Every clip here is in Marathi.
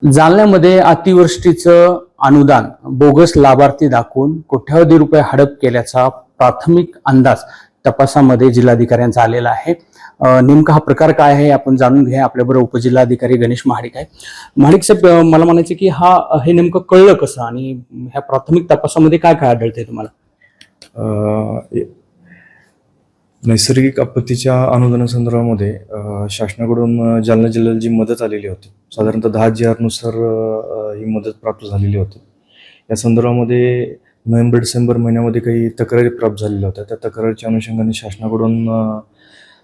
जालन्यामध्ये अतिवृष्टीचं अनुदान बोगस लाभार्थी दाखवून कोट्यावधी रुपये हडप केल्याचा प्राथमिक अंदाज तपासामध्ये जिल्हाधिकाऱ्यांचा आलेला आहे. नेमका हा प्रकार काय आहे आपण जाणून घ्या. आपल्याबरोबर उपजिल्हाधिकारी गणेश महाडिक आहे. महाडिक साहेब, मला म्हणायचं की हे नेमकं कळलं कसं आणि ह्या प्राथमिक तपासामध्ये काय काय आढळतंय तुम्हाला? नैसर्गिक आपत्तीच्या अनुदानासंदर्भामध्ये शासनाकडून जालना जिल्ह्याला जी मदत आलेली होती, साधारणतः 10 GR नुसार ही मदत प्राप्त झालेली होती. या संदर्भामध्ये नोव्हेंबर-डिसेंबर महिन्यामध्ये काही तक्रारी प्राप्त झालेल्या होत्या. त्या तक्रारीच्या अनुषंगाने शासनाकडून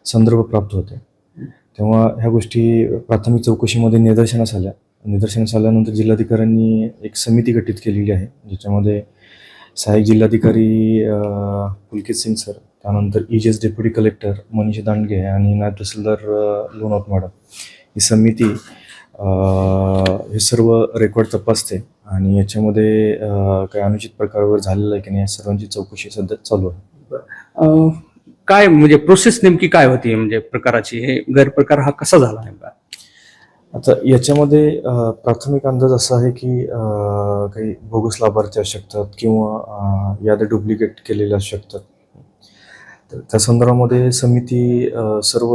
संदर्भ प्राप्त होते. तेव्हा ह्या गोष्टी प्राथमिक चौकशीमध्ये निदर्शनास आल्यानंतर जिल्हाधिकाऱ्यांनी एक समिती गठीत केलेली आहे, ज्याच्यामध्ये सहाय्यक जिल्हाधिकारी पुलकित सिंग सर, त्यानंतर EJS deputy collector Manish Dandge आणि नायब तहसीलदार लोणावत मॅडम, ही समिती हे सर्व रेकॉर्ड तपासते आणि याच्यामध्ये काही अनुचित प्रकारावर झालेला आहे की नाही या सर्वांची चौकशी सध्या चालू आहे. काय म्हणजे प्रोसेस नेमकी काय होती म्हणजे प्रकाराची? हे गैरप्रकार हा कसा झाला नेमका? आता याच्यामध्ये प्राथमिक अंदाज असा आहे की काही बोगस लाभार्थी असू शकतात किंवा याद्या डुप्लिकेट केलेल्या असू शकतात. तर त्या संदर्भामध्ये समिती सर्व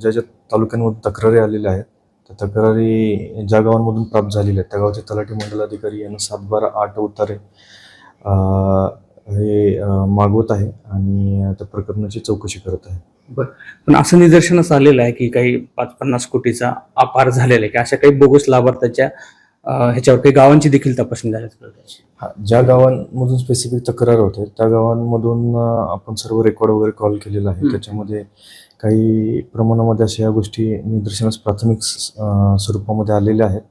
ज्या ज्या तालुक्यांमधून तक्रारी आलेल्या आहेत, त्या तक्रारी ज्या गावांमधून प्राप्त झालेल्या आहेत त्या गावचे तलाठी मंडलाधिकारी यांना 7/12/8 उतारे हे मागवत आहे आणि त्या प्रकरणाची चौकशी करत आहे. बरं, पण असं निदर्शनास आलेलं आहे की काही 5-50 कोटीचा अपार झालेला आहे की अशा काही बोगस लाभार्थ्याच्या ह्याच्यावर काही गावांची देखील तपासणी झाली? ज्या गावांमधून स्पेसिफिक तक्रार होते त्या गावांमधून आपण सर्व रेकॉर्ड वगैरे कॉल केलेला आहे. त्याच्यामध्ये काही प्रमाणामध्ये अशा या गोष्टी निदर्शनास प्राथमिक स्वरूपामध्ये आलेल्या आहेत.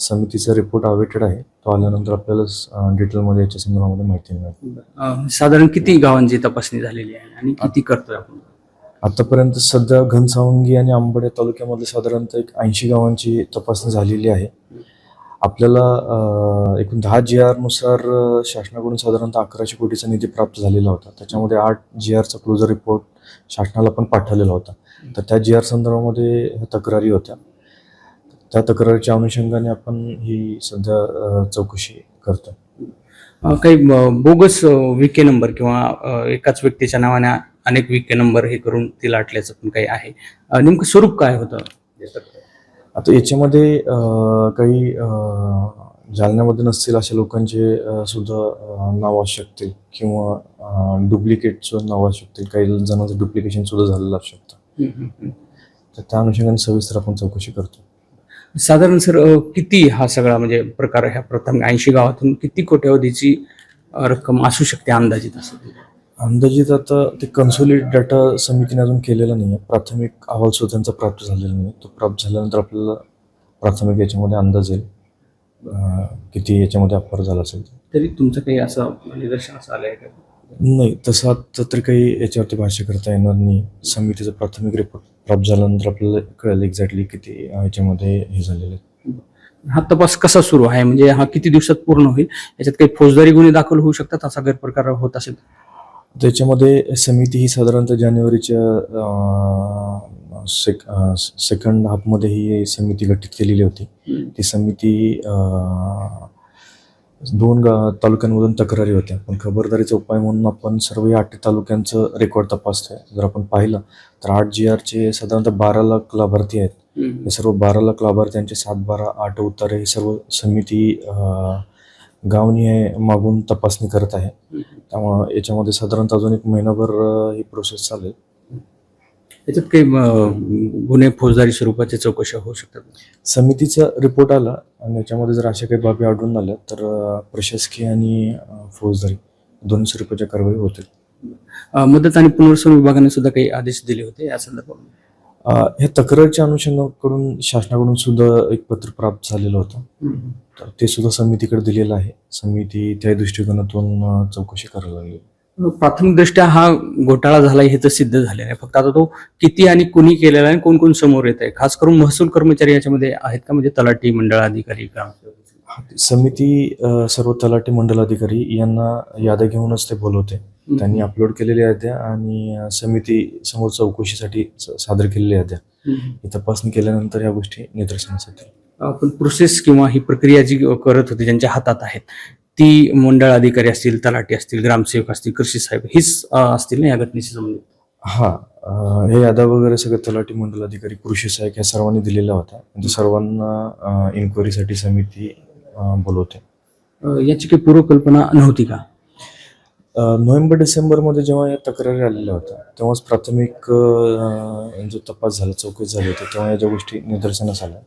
समितीचा रिपोर्ट अवेटेड आहे. तो आल्यानंतर आपल्याला डिटेलमध्ये याच्या संदर्भामध्ये माहिती मिळेल. साधारण किती गावांची तपासणी झालेली आहे आणि किती करतोय आपण आतापर्यंत? सध्या घनसावंगी आणि आंबडे तालुक्यामध्ये साधारणतः 80 गावांची तपासणी झालेली आहे. आपल्याला एकूण 10 GR नुसार शासनाकडून साधारणतः 1100 कोटीचा निधी प्राप्त झालेला होता. त्याच्यामध्ये 8 GRचा क्लोजर रिपोर्ट शासनाला पण पाठवलेला होता. तर त्या GR संदर्भामध्ये तक्रारी होत्या. त्या तक्रारीच्या अनुषंगाने आपण ही सध्या चौकशी करतो. काही बोगस विके नंबर किंवा एकाच व्यक्तीच्या नावाने अनेक विके नंबर हे करून ती लाटल्याचं पण काही आहे. नेमकं स्वरूप काय होतं? आता याच्यामध्ये काही जालन्यामध्ये नसतील अशा लोकांचे सुद्धा नाव असू शकतील किंवा डुप्लिकेटचं नाव असू शकतील. काही जणांचं डुप्लिकेशन सुद्धा झालेलं असू शकतं. तर त्या अनुषंगाने सविस्तर आपण चौकशी करतो. साधारण सर किती हा सगळा म्हणजे प्रकार ह्या प्रथम 80 गावातून किती कोट्यावधीची रक्कम असू शकते अंदाजित? असं अंदाजित आता ते कन्सोलिडेट डाटा समितीने अजून केलेला नाही आहे. प्राथमिक अहवाल सुद्धा त्यांचा प्राप्त झालेला नाही. तो प्राप्त झाल्यानंतर आपल्याला प्राथमिक याच्यामध्ये अंदाज येईल किती याच्यामध्ये अपार झाला असेल. तरी तुमचं काही असं निदर्शनास आलं आहे का? नाही, तसं आता तरी काही याच्यावरती भाष्य करता येणार नाही. समितीचा प्राथमिक रिपोर्ट प्राप्त झाल्यानंतर आपल्याला कळेल एक्झॅक्टली किती याच्यामध्ये हे झालेलं आहे. हा तपास कसा सुरू आहे म्हणजे हा किती दिवसात पूर्ण होईल? याच्यात काही फौजदारी गुन्हे दाखल होऊ शकतात असा गैरप्रकार होत असेल? त्याच्यामध्ये समिती ही साधारणतः जानेवारीच्या सेकंड हाफमध्ये ही समिती गठीत केलेली होती. ती समिती 2 तालुक्यांमधून तक्रारी होत्या. पण खबरदारीचा उपाय म्हणून आपण सर्व 8 तालुक्यांचं रेकॉर्ड तपासतोय. जर आपण पाहिलं तर 8 GRचे साधारणतः 12 लाख लाभार्थी आहेत. हे सर्व 12 लाख लाभार्थ्यांचे 7/12/8 उतारे ही सर्व समिती गावनिहाय मागून तपासणी करत आहे. त्यामुळं याच्यामध्ये साधारणतः अजून 1 महिनाभर ही प्रोसेस चालेल. याच्यात काही गुन्हे फौजदारी स्वरूपाच्या चौकशा होऊ शकतात? समितीचा रिपोर्ट आला आणि याच्यामध्ये जर अशा काही बाबी आढळून आल्या तर प्रशासकीय आणि फौजदारी दोन्ही स्वरूपाच्या कारवाई होतील. मदत आणि पुनर्वसन विभागाने सुद्धा काही आदेश दिले होते या संदर्भात? ह्या तक्रारीच्या अनुषंगाकडून शासनाकडून सुद्धा एक पत्र प्राप्त झालेलं होतं. तर ते सुद्धा समितीकडे दिलेलं आहे. समिती त्या दृष्टिकोनातून चौकशी करायला लागली. प्राथमिक दृष्ट्या हा घोटाळा झाला हे तर सिद्ध झालेला आहे. फक्त आता तो किती आणि कुणी केलेला आहे, कोण कोण समोर येत आहे? खास करून महसूल कर्मचारी याच्यामध्ये आहेत का? म्हणजे तलाठी, मंडळाधिकारी, समिती सर्व तलाठी मंडलाधिकारी यांना याद्या घेऊनच ते बोलवते. त्यांनी अपलोड केलेल्या याद्या आणि समिती समोर चौकशीसाठी सादर केलेल्या याद्या ही तपासणी केल्यानंतर या गोष्टी निदर्शनास येतील. पण प्रोसेस किंवा ही प्रक्रिया जी करत होती ज्यांच्या हातात आहेत ती मंडळ अधिकारी असतील, तलाठी असतील, ग्रामसेवक असतील, कृषी साहेब हीच असतील ना या घटनेशी संबंधित? हा हे यादा वगैरे सगळे तलाठी, मंडल अधिकारी, कृषी सहाय्यक या सर्वांनी दिलेला होता. म्हणजे सर्वांना इन्क्वायरीसाठी समिती बोलवते. याची काही पूर्वकल्पना नव्हती का? नोव्हेंबर-डिसेंबरमध्ये जेव्हा या तक्रारी आलेल्या होत्या तेव्हाच प्राथमिक जो तपास झाला, चौकशी झाली होती, तेव्हा या ज्या गोष्टी निदर्शनास आल्या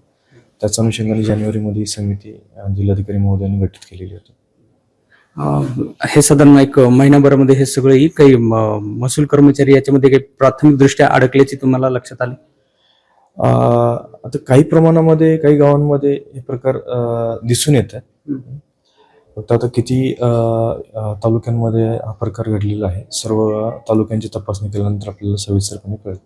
त्याच्या अनुषंगाने जानेवारीमध्ये ही समिती जिल्हाधिकारी महोदयांनी गठीत केलेली होती. हे साधारण एक महिनाभरामध्ये हे सगळे काही महसूल कर्मचारी याच्यामध्ये काही प्राथमिक दृष्ट्या अडकल्याची तुम्हाला लक्षात आली? आता काही प्रमाणामध्ये काही गावांमध्ये हे प्रकार दिसून येत आहे. फक्त आता किती तालुक्यांमध्ये हा प्रकार घडलेला आहे सर्व तालुक्यांची तपासणी केल्यानंतर आपल्याला सविस्तरपणे कळेल.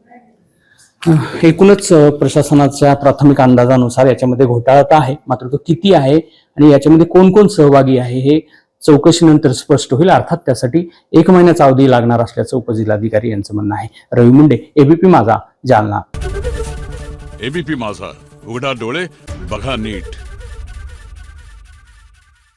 एकूणच प्रशासनाच्या प्राथमिक अंदाजानुसार याच्यामध्ये घोटाळा तर आहे, मात्र तो किती आहे आणि याच्यामध्ये कोण कोण सहभागी आहे हे चौकशीनंतर स्पष्ट होईल. अर्थात त्यासाठी 1 महिन्याचा अवधी लागणार असल्याचं उपजिल्हाधिकारी यांचं म्हणणं आहे. रवी मुंडे, एबीपी माझा, जालना. एबीपी माझा, उघडा डोळे बघा नीट.